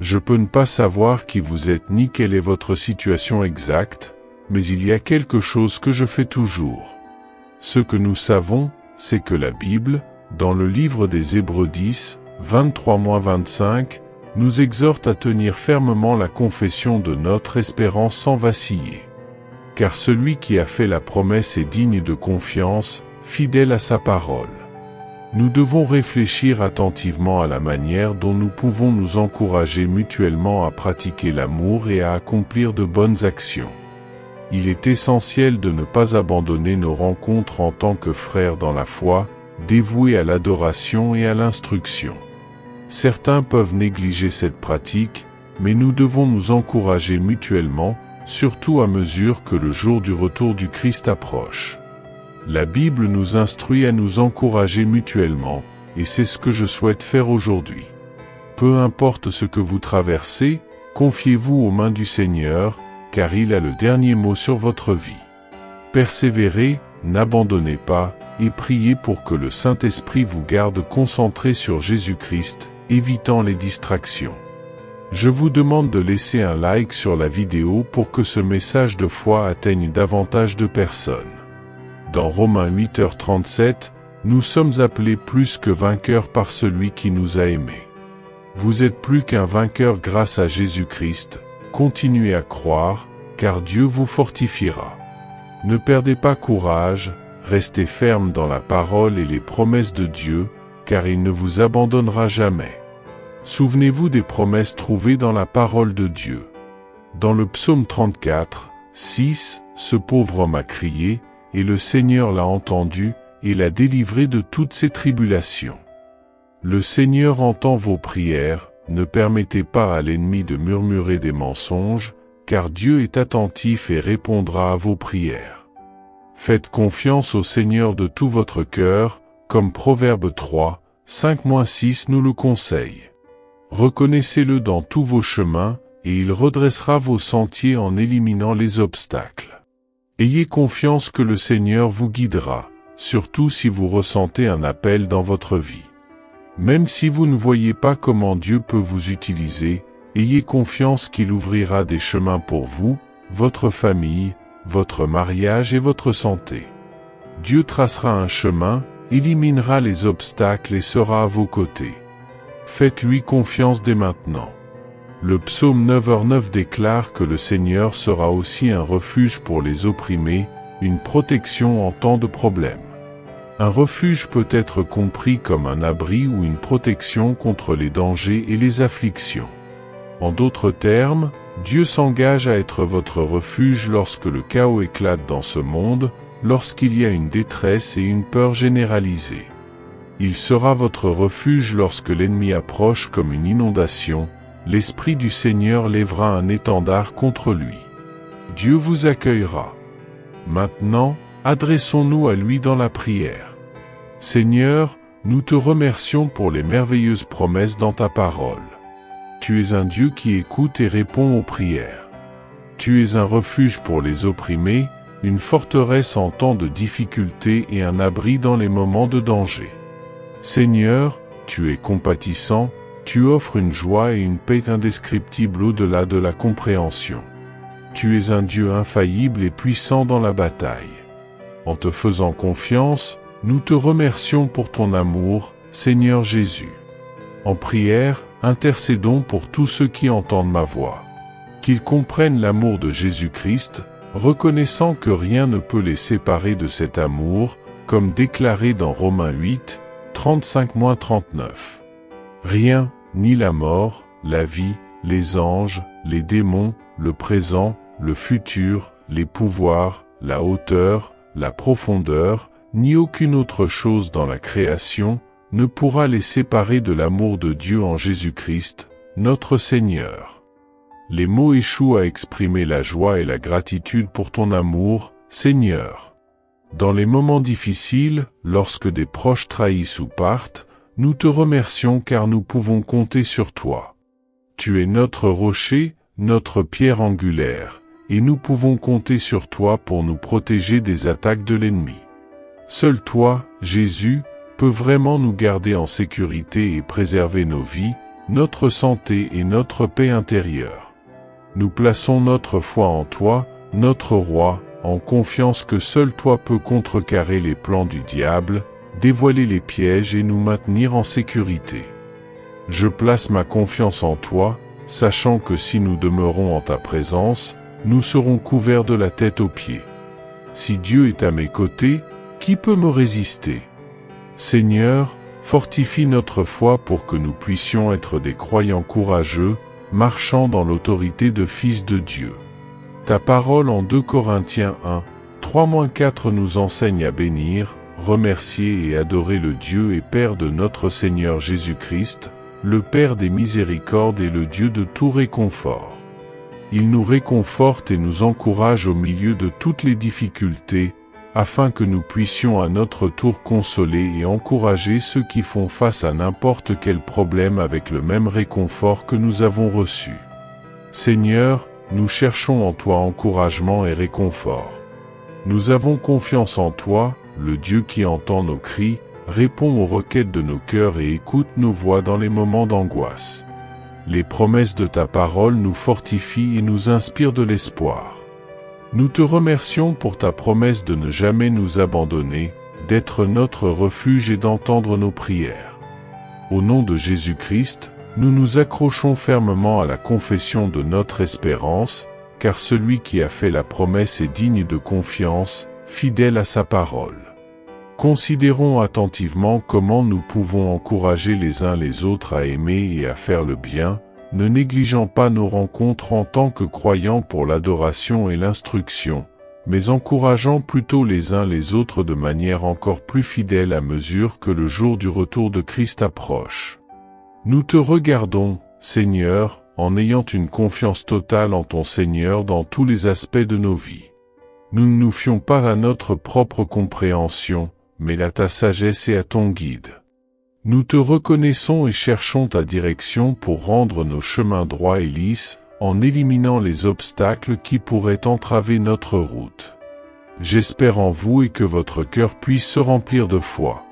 Je peux ne pas savoir qui vous êtes ni quelle est votre situation exacte, mais il y a quelque chose que je fais toujours. Ce que nous savons, c'est que la Bible, dans le livre des Hébreux 10, 23-25, nous exhorte à tenir fermement la confession de notre espérance sans vaciller. Car celui qui a fait la promesse est digne de confiance, fidèle à sa parole. Nous devons réfléchir attentivement à la manière dont nous pouvons nous encourager mutuellement à pratiquer l'amour et à accomplir de bonnes actions. Il est essentiel de ne pas abandonner nos rencontres en tant que frères dans la foi, dévoués à l'adoration et à l'instruction. Certains peuvent négliger cette pratique, mais nous devons nous encourager mutuellement, surtout à mesure que le jour du retour du Christ approche. La Bible nous instruit à nous encourager mutuellement, et c'est ce que je souhaite faire aujourd'hui. Peu importe ce que vous traversez, confiez-vous aux mains du Seigneur, car il a le dernier mot sur votre vie. Persévérez, n'abandonnez pas, et priez pour que le Saint-Esprit vous garde concentré sur Jésus-Christ, évitant les distractions. Je vous demande de laisser un like sur la vidéo pour que ce message de foi atteigne davantage de personnes. Dans Romains 8h37, nous sommes appelés plus que vainqueurs par celui qui nous a aimés. Vous êtes plus qu'un vainqueur grâce à Jésus-Christ, continuez à croire, car Dieu vous fortifiera. Ne perdez pas courage, restez ferme dans la parole et les promesses de Dieu, car il ne vous abandonnera jamais. Souvenez-vous des promesses trouvées dans la parole de Dieu. Dans le psaume 34, 6, ce pauvre homme a crié, et le Seigneur l'a entendu, et l'a délivré de toutes ses tribulations. Le Seigneur entend vos prières, ne permettez pas à l'ennemi de murmurer des mensonges, car Dieu est attentif et répondra à vos prières. Faites confiance au Seigneur de tout votre cœur, comme Proverbe 3, 5-6 nous le conseille. Reconnaissez-le dans tous vos chemins, et il redressera vos sentiers en éliminant les obstacles. Ayez confiance que le Seigneur vous guidera, surtout si vous ressentez un appel dans votre vie. Même si vous ne voyez pas comment Dieu peut vous utiliser, ayez confiance qu'il ouvrira des chemins pour vous, votre famille, votre mariage et votre santé. Dieu tracera un chemin, éliminera les obstacles et sera à vos côtés. Faites-lui confiance dès maintenant. Le psaume 9h9 déclare que le Seigneur sera aussi un refuge pour les opprimés, une protection en temps de problème. Un refuge peut être compris comme un abri ou une protection contre les dangers et les afflictions. En d'autres termes, Dieu s'engage à être votre refuge lorsque le chaos éclate dans ce monde, lorsqu'il y a une détresse et une peur généralisée. Il sera votre refuge lorsque l'ennemi approche comme une inondation. L'Esprit du Seigneur lèvera un étendard contre lui. Dieu vous accueillera. Maintenant, adressons-nous à lui dans la prière. Seigneur, nous te remercions pour les merveilleuses promesses dans ta parole. Tu es un Dieu qui écoute et répond aux prières. Tu es un refuge pour les opprimés, une forteresse en temps de difficulté et un abri dans les moments de danger. Seigneur, tu es compatissant, tu offres une joie et une paix indescriptibles au-delà de la compréhension. Tu es un Dieu infaillible et puissant dans la bataille. En te faisant confiance, nous te remercions pour ton amour, Seigneur Jésus. En prière, intercédons pour tous ceux qui entendent ma voix. Qu'ils comprennent l'amour de Jésus-Christ, reconnaissant que rien ne peut les séparer de cet amour, comme déclaré dans Romains 8, 35-39. Rien, ni la mort, la vie, les anges, les démons, le présent, le futur, les pouvoirs, la hauteur, la profondeur, ni aucune autre chose dans la création, ne pourra les séparer de l'amour de Dieu en Jésus-Christ, notre Seigneur. Les mots échouent à exprimer la joie et la gratitude pour ton amour, Seigneur. Dans les moments difficiles, lorsque des proches trahissent ou partent, nous te remercions car nous pouvons compter sur toi. Tu es notre rocher, notre pierre angulaire, et nous pouvons compter sur toi pour nous protéger des attaques de l'ennemi. Seul toi, Jésus, peux vraiment nous garder en sécurité et préserver nos vies, notre santé et notre paix intérieure. Nous plaçons notre foi en toi, notre Roi, en confiance que seul toi peux contrecarrer les plans du diable, dévoiler les pièges et nous maintenir en sécurité. Je place ma confiance en toi, sachant que si nous demeurons en ta présence, nous serons couverts de la tête aux pieds. Si Dieu est à mes côtés, qui peut me résister? Seigneur, fortifie notre foi pour que nous puissions être des croyants courageux, marchant dans l'autorité de fils de Dieu. Ta parole en 2 Corinthiens 1, 3-4 nous enseigne à bénir, remercier et adorer le Dieu et Père de notre Seigneur Jésus-Christ, le Père des miséricordes et le Dieu de tout réconfort. Il nous réconforte et nous encourage au milieu de toutes les difficultés, afin que nous puissions à notre tour consoler et encourager ceux qui font face à n'importe quel problème avec le même réconfort que nous avons reçu. Seigneur, nous cherchons en toi encouragement et réconfort. Nous avons confiance en toi, le Dieu qui entend nos cris, répond aux requêtes de nos cœurs et écoute nos voix dans les moments d'angoisse. Les promesses de ta parole nous fortifient et nous inspirent de l'espoir. Nous te remercions pour ta promesse de ne jamais nous abandonner, d'être notre refuge et d'entendre nos prières. Au nom de Jésus-Christ, nous nous accrochons fermement à la confession de notre espérance, car celui qui a fait la promesse est digne de confiance, fidèle à sa parole. Considérons attentivement comment nous pouvons encourager les uns les autres à aimer et à faire le bien, ne négligeant pas nos rencontres en tant que croyants pour l'adoration et l'instruction, mais encourageant plutôt les uns les autres de manière encore plus fidèle à mesure que le jour du retour de Christ approche. Nous te regardons, Seigneur, en ayant une confiance totale en ton Seigneur dans tous les aspects de nos vies. Nous ne nous fions pas à notre propre compréhension, mais à ta sagesse et à ton guide. Nous te reconnaissons et cherchons ta direction pour rendre nos chemins droits et lisses, en éliminant les obstacles qui pourraient entraver notre route. J'espère en vous et que votre cœur puisse se remplir de foi.